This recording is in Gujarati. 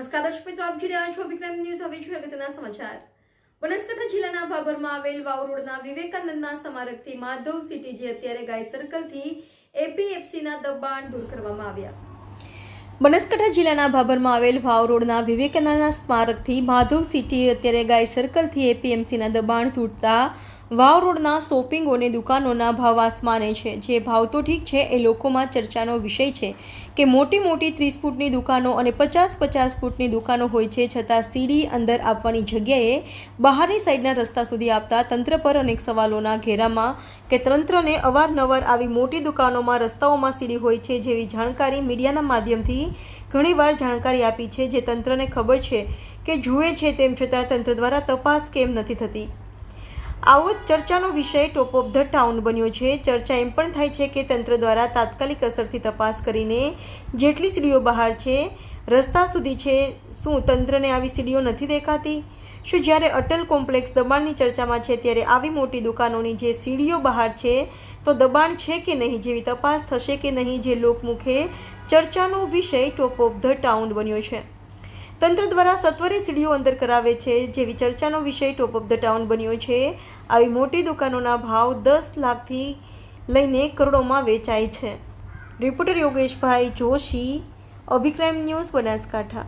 નમસ્કાર દર્શક મિત્રો, આપ જોઈ રહ્યા છો વિક્રમ ન્યૂઝ. હવે જોઈએ અગત્યના સમાચાર. બનાસકાંઠા જિલ્લાના ભાભરમાં આવેલ વાવ રોડના વિવેકાનંદના સ્મારકથી માધવ સિટી જે અત્યારે ગાય સર્કલથી એપીએફસીના દબાણ દૂર કરવામાં આવ્યા. બનાસકાંઠા જિલ્લાના ભાભરમાં આવેલ વાવ રોડના વિવેકાનંદના સ્મારકથી માધવ સિટી અત્યારે ગાય સર્કલથી એપીએમસીના દબાણ તૂટતા વાવ રોડના શોપિંગ અને દુકાનોના ભાવ આસમાને છે. જે ભાવ તો ઠીક છે, એ લોકોમાં ચર્ચાનો વિષય છે કે મોટી 30 ફૂટની દુકાનો અને 50 ફૂટની દુકાનો હોય છે, છતાં સીડી અંદર આપવાની જગ્યાએ બહારની સાઈડના રસ્તા સુધી આપતા તંત્ર પર અનેક સવાલોના ઘેરામાં કે તંત્રને અવારનવાર આવી મોટી દુકાનોમાં રસ્તાઓમાં સીડી હોય છે જેવી જાણકારી મીડિયાના માધ્યમથી ઘણીવાર જાણકારી આપી છે, જે તંત્રને ખબર છે કે જુએ છે, તેમ છતાં તંત્ર દ્વારા તપાસ કેમ નથી થતી. આવો ચર્ચાનો વિષય ટોપ ઓફ ધ ટાઉન બન્યો છે. ચર્ચા એમ પણ થાય છે કે તંત્ર દ્વારા તાત્કાલિક અસરથી તપાસ કરીને જેટલી સીડીઓ બહાર છે રસ્તા સુધી છે, શું તંત્રને આવી સીડીઓ નથી દેખાતી? શું જ્યારે અટલ કોમ્પ્લેક્સ દબાણની ચર્ચામાં છે ત્યારે આવી મોટી દુકાનોની જે સીડીઓ બહાર છે તો દબાણ છે કે નહીં જેવી તપાસ થશે કે નહીં, જે લોકમુખે ચર્ચાનો વિષય ટોપ ઓફ ધ ટાઉન બન્યો છે. તંત્ર દ્વારા સત્વરે સીડીઓ અંદર કરાવે છે જેવી ચર્ચાનો વિષય ટોપ ઓફ ધ ટાઉન બન્યો છે. આવી મોટી દુકાનોના ભાવ 10 લાખથી લઈને કરોડોમાં વેચાય છે. રિપોર્ટર યોગેશભાઈ જોશી, અભિક્રાઇમ ન્યૂઝ, બનાસકાંઠા.